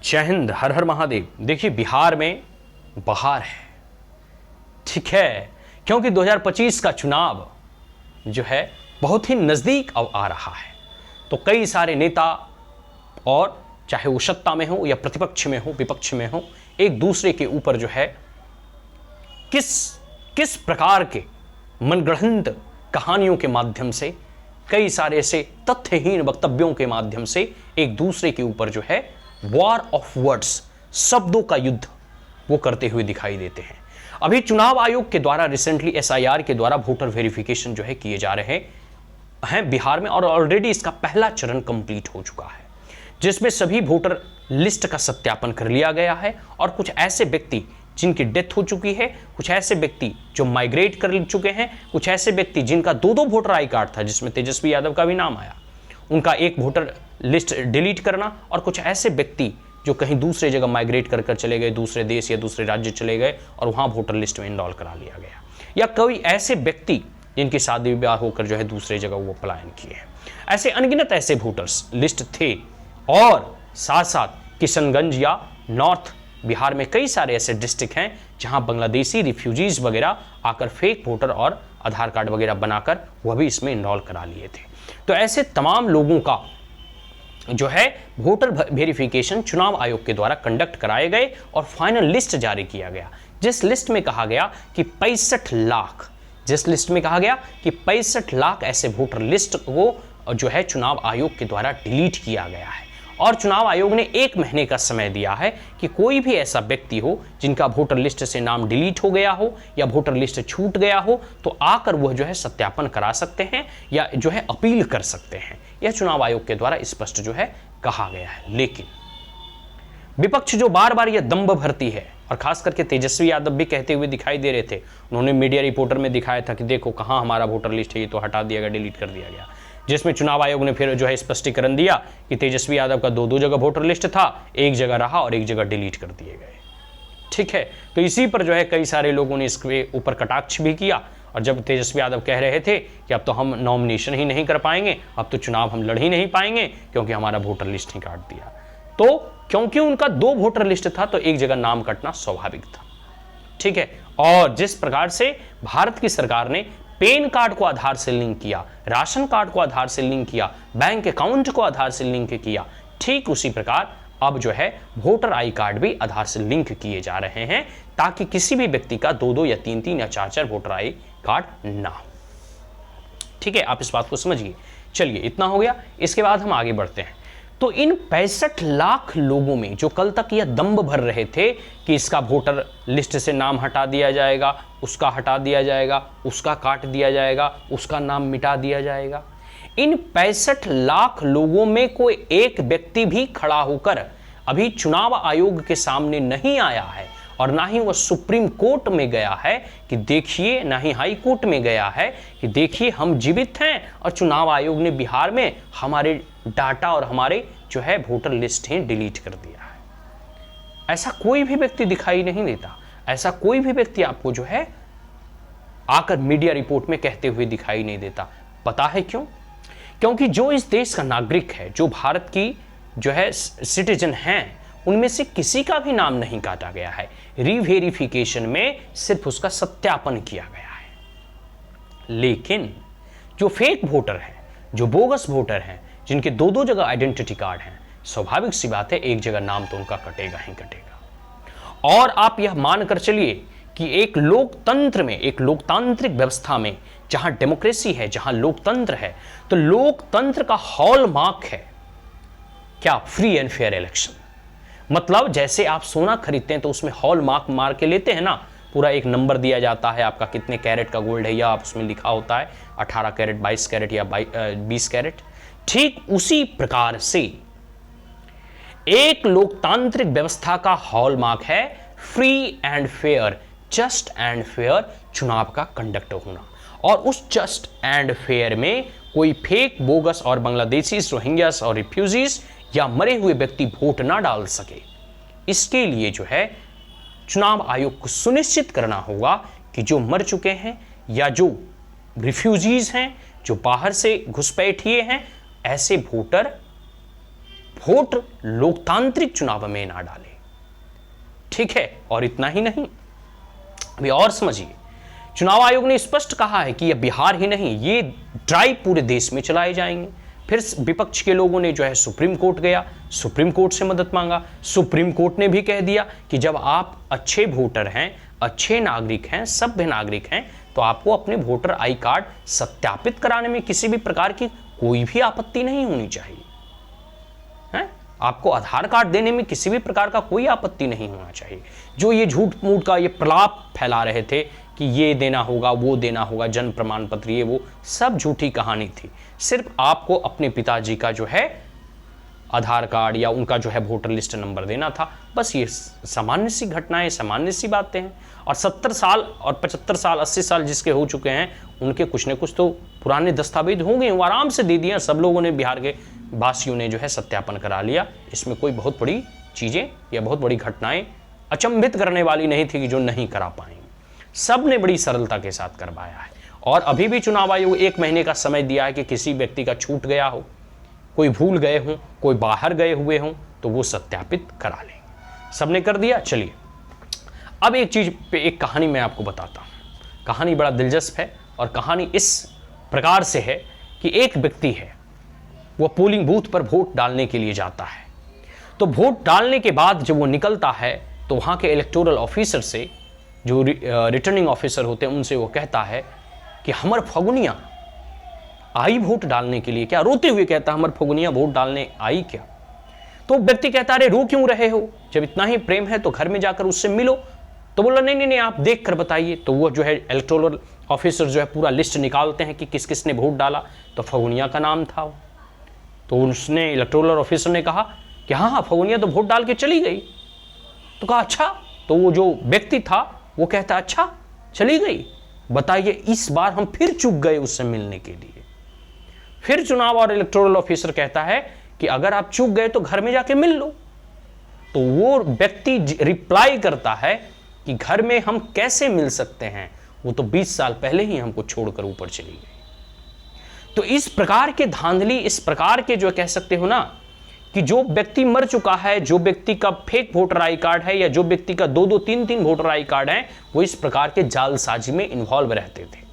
जय हिंद, हर हर महादेव। देखिए, बिहार में बहार है, ठीक है, क्योंकि 2025 का चुनाव जो है बहुत ही नज़दीक अब आ रहा है। तो कई सारे नेता, और चाहे वो सत्ता में हो या प्रतिपक्ष में हो, विपक्ष में हो, एक दूसरे के ऊपर जो है किस प्रकार के मनगढ़ंत कहानियों के माध्यम से, कई सारे ऐसे तथ्यहीन वक्तव्यों के माध्यम से एक दूसरे के ऊपर जो है वॉर ऑफ वर्ड्स, शब्दों का युद्ध वो करते हुए दिखाई देते हैं। अभी चुनाव आयोग के द्वारा रिसेंटली एसआईआर के द्वारा वोटर वेरिफिकेशन जो है किए जा रहे हैं बिहार में, और ऑलरेडी इसका पहला चरण कंप्लीट हो चुका है, जिसमें सभी वोटर लिस्ट का सत्यापन कर लिया गया है। और कुछ ऐसे व्यक्ति जिनकी डेथ हो चुकी है, कुछ ऐसे व्यक्ति जो माइग्रेट कर चुके हैं, कुछ ऐसे व्यक्ति जिनका दो वोटर आई कार्ड था, जिसमें तेजस्वी यादव का भी नाम आया, उनका एक वोटर लिस्ट डिलीट करना, और कुछ ऐसे व्यक्ति जो कहीं दूसरे जगह माइग्रेट कर चले गए, दूसरे देश या दूसरे राज्य चले गए और वहां वोटर लिस्ट में इनरोल करा लिया गया, या कोई ऐसे व्यक्ति जिनकी शादी विवाह होकर जो है दूसरे जगह वो पलायन किए हैं। ऐसे अनगिनत ऐसे वोटर्स लिस्ट थे। और साथ साथ किशनगंज या नॉर्थ बिहार में कई सारे ऐसे डिस्ट्रिक्ट हैं जहां बांग्लादेशी रिफ्यूजीज वगैरह आकर फेक वोटर और आधार कार्ड वगैरह बनाकर वह भी इसमें इनरोल करा लिए थे। तो ऐसे तमाम लोगों का जो है वोटर वेरिफिकेशन चुनाव आयोग के द्वारा कंडक्ट कराए गए और फाइनल लिस्ट जारी किया गया, जिस लिस्ट में कहा गया कि 65 लाख ऐसे वोटर लिस्ट को जो है चुनाव आयोग के द्वारा डिलीट किया गया है। और चुनाव आयोग ने 1 महीने का समय दिया है कि कोई भी ऐसा व्यक्ति हो जिनका वोटर लिस्ट से नाम डिलीट हो गया हो या वोटर लिस्ट छूट गया हो, तो आकर वह जो है सत्यापन करा सकते हैं या जो है अपील कर सकते हैं। यह चुनाव आयोग के द्वारा स्पष्ट जो है कहा गया है। लेकिन विपक्ष जो बार बार यह दंभ भरती है, और खास करके तेजस्वी यादव भी कहते हुए दिखाई दे रहे थे, उन्होंने मीडिया रिपोर्टर में दिखाया था कि देखो कहां हमारा वोटर लिस्ट है, ये तो हटा दिया गया, डिलीट कर दिया गया, जिसमें चुनाव आयोग ने फिर जो है स्पष्टीकरण दिया कि तेजस्वी यादव का दो जगह वोटर लिस्ट था, एक जगह रहा और एक जगह डिलीट कर दिए गए। ठीक है, तो इसी पर जो है कई सारे लोगों ने इसके ऊपर कटाक्ष भी किया। और जब तेजस्वी यादव कह रहे थे कि अब तो हम नॉमिनेशन ही नहीं कर पाएंगे, अब तो चुनाव हम लड़ ही नहीं पाएंगे क्योंकि हमारा वोटर लिस्ट ही काट दिया, तो क्योंकि उनका 2 वोटर लिस्ट था तो एक जगह नाम कटना स्वाभाविक था। ठीक है, और जिस प्रकार से भारत की सरकार ने पैन कार्ड को आधार से लिंक किया, राशन कार्ड को आधार से लिंक किया, बैंक अकाउंट को आधार से लिंक किया, ठीक उसी प्रकार अब जो है वोटर आई कार्ड भी आधार से लिंक किए जा रहे हैं, ताकि किसी भी व्यक्ति का 2 या 3 या 4 वोटर आई कार्ड ना हो। ठीक है, आप इस बात को समझिए। चलिए, इतना हो गया। इसके बाद हम आगे बढ़ते हैं। तो इन 65 लाख लोगों में जो कल तक यह दंभ भर रहे थे कि इसका वोटर लिस्ट से नाम हटा दिया जाएगा, उसका हटा दिया जाएगा, उसका काट दिया जाएगा, उसका नाम मिटा दिया जाएगा, इन 65 लाख लोगों में कोई एक व्यक्ति भी खड़ा होकर अभी चुनाव आयोग के सामने नहीं आया है, और ना ही वह सुप्रीम कोर्ट में गया है कि देखिए, ना ही हाई कोर्ट में गया है कि देखिए हम जीवित हैं और चुनाव आयोग ने बिहार में हमारे डाटा और हमारे जो है वोटर लिस्ट हैं डिलीट कर दिया है। ऐसा कोई भी व्यक्ति दिखाई नहीं देता, ऐसा कोई भी व्यक्ति आपको जो है आकर मीडिया रिपोर्ट में कहते हुए दिखाई नहीं देता। पता है क्यों? क्योंकि जो इस देश का नागरिक है, जो भारत की जो है सिटीजन हैं, उनमें से किसी का भी नाम नहीं काटा गया है। रीवेरिफिकेशन में सिर्फ उसका सत्यापन किया गया है। लेकिन जो फेक वोटर हैं, जो बोगस वोटर हैं, जिनके 2 जगह आइडेंटिटी कार्ड हैं, स्वाभाविक सी बात है एक जगह नाम तो उनका कटेगा ही कटेगा। और आप यह मानकर चलिए कि एक लोकतंत्र में, एक लोकतांत्रिक व्यवस्था में, जहां डेमोक्रेसी है, जहां लोकतंत्र है, तो लोकतंत्र का हॉलमार्क है क्या? Free and fair election. मतलब जैसे आप सोना खरीदते हैं तो उसमें हॉलमार्क मार के लेते हैं ना, पूरा एक नंबर दिया जाता है आपका कितने कैरेट का गोल्ड है, या आप उसमें लिखा होता है 18 कैरेट, 22 कैरेट या 20 कैरेट। ठीक उसी प्रकार से एक लोकतांत्रिक व्यवस्था का हॉलमार्क है free and fair, just and fair चुनाव का कंडक्ट होना। और उस जस्ट एंड फेयर में कोई फेक, बोगस और बांग्लादेशी, रोहिंग्यास और रिफ्यूजीज या मरे हुए व्यक्ति वोट ना डाल सके, इसके लिए जो है चुनाव आयोग को सुनिश्चित करना होगा कि जो मर चुके हैं या जो रिफ्यूजीज हैं, जो बाहर से घुसपैठिए हैं, ऐसे वोटर वोट लोकतांत्रिक चुनाव में ना डालें। ठीक है, और इतना ही नहीं, अभी और समझिए, चुनाव आयोग ने स्पष्ट कहा है कि यह बिहार ही नहीं, ये ड्राइव पूरे देश में चलाए जाएंगे। फिर विपक्ष के लोगों ने जो है सुप्रीम कोर्ट गया, सुप्रीम कोर्ट से मदद मांगा। सुप्रीम कोर्ट ने भी कह दिया कि जब आप अच्छे वोटर हैं, अच्छे नागरिक हैं, सभ्य नागरिक हैं, तो आपको अपने वोटर आई कार्ड सत्यापित कराने में किसी भी प्रकार की कोई भी आपत्ति नहीं होनी चाहिए। आपको आधार कार्ड देने में किसी भी प्रकार का कोई आपत्ति नहीं होना चाहिए। जो ये झूठ मूठ का ये प्रलाप फैला रहे थे कि ये देना होगा, वो देना होगा, जन्म प्रमाण पत्र, ये वो सब झूठी कहानी थी। सिर्फ आपको अपने पिताजी का जो है आधार कार्ड या उनका जो है वोटर लिस्ट नंबर देना था, बस ये सामान्य सी घटनाएं, सामान्य सी बातें हैं। और 70 साल और 75 साल 80 साल जिसके हो चुके हैं, उनके कुछ न कुछ तो पुराने दस्तावेज होंगे, वो आराम से दे दिए। सब लोगों ने, बिहार के वासियों ने जो है सत्यापन करा लिया। इसमें कोई बहुत बड़ी चीज़ें या बहुत बड़ी घटनाएं अचंभित करने वाली नहीं थी कि जो नहीं करा पाएंगे। सब ने बड़ी सरलता के साथ करवाया है। और अभी भी चुनाव आयोग 1 महीने का समय दिया है कि किसी व्यक्ति का छूट गया हो, कोई भूल गए हों, कोई बाहर गए हुए हों, तो वो सत्यापित करा लेंगे। सबने कर दिया। चलिए अब एक चीज़ पे, एक कहानी मैं आपको बताता हूँ। कहानी बड़ा दिलचस्प है और कहानी इस प्रकार से है कि एक व्यक्ति है, वो पोलिंग बूथ पर वोट डालने के लिए जाता है। तो वोट डालने के बाद जब वो निकलता है तो वहाँ के इलेक्टोरल ऑफिसर से, जो रिटर्निंग ऑफिसर होते हैं, उनसे वो कहता है कि हमर फगुनिया आई वोट डालने के लिए क्या? रोते हुए कहता है, हमर फगुनिया वोट डालने आई क्या? तो व्यक्ति कहता है, अरे रो क्यों रहे हो? जब इतना ही प्रेम है तो घर में जाकर उससे मिलो। तो बोला नहीं नहीं नहीं, आप देख कर बताइए। तो वो जो है इलेक्टोरल ऑफिसर जो है पूरा लिस्ट निकालते हैं कि किस किस ने वोट डाला। तो फगुनिया का नाम था वो। तो उसने, इलेक्टोरल ऑफिसर ने कहा कि हाँ हाँ, फगुनिया तो वोट डाल के चली गई। तो कहा अच्छा। तो वो जो व्यक्ति था वो कहता, अच्छा चली गई, बताइए इस बार हम फिर चूक गए उससे मिलने के लिए। फिर चुनाव और इलेक्टोरल ऑफिसर कहता है कि अगर आप चूक गए तो घर में जाके मिल लो। तो वो व्यक्ति रिप्लाई करता है कि घर में हम कैसे मिल सकते हैं, वो तो 20 साल पहले ही हमको छोड़कर ऊपर चली गई। तो इस प्रकार के धांधली, इस प्रकार के जो कह सकते हो ना कि जो व्यक्ति मर चुका है, जो व्यक्ति का फेक वोटर आई कार्ड है, या जो व्यक्ति का 2-2 3-3 वोटर आई कार्ड है, वो इस प्रकार के जालसाजी में इन्वॉल्व रहते थे।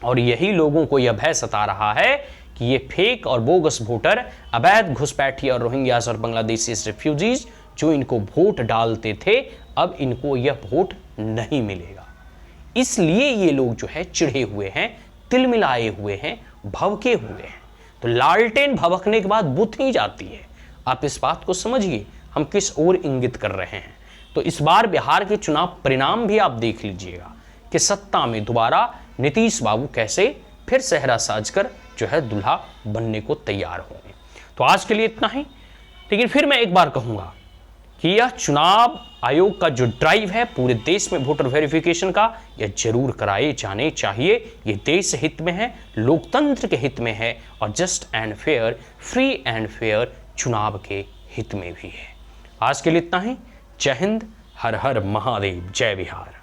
और यही लोगों को यह भय सता रहा है कि ये फेक और बोगस वोटर, अवैध घुसपैठी और रोहिंग्यास और बांग्लादेशी रिफ्यूजीज जो इनको वोट डालते थे, अब इनको यह वोट नहीं मिलेगा। इसलिए ये लोग जो है चिढ़े हुए हैं, तिलमिलाए हुए हैं, भवके हुए हैं। तो लालटेन भभकने के बाद बुत ही जाती है। आप इस बात को समझिए, हम किस ओर इंगित कर रहे हैं। तो इस बार बिहार के चुनाव परिणाम भी आप देख लीजिएगा कि सत्ता में दोबारा नीतीश बाबू कैसे फिर सेहरा साजकर जो है दुल्हा बनने को तैयार होंगे। तो आज के लिए इतना ही। लेकिन फिर मैं एक बार कहूंगा कि यह चुनाव आयोग का जो ड्राइव है पूरे देश में वोटर वेरिफिकेशन का, यह जरूर कराए जाने चाहिए। ये देश हित में है, लोकतंत्र के हित में है, और just and fair, free and fair चुनाव के हित में भी है। आज के लिए इतना ही। जय हिंद, हर हर महादेव, जय बिहार।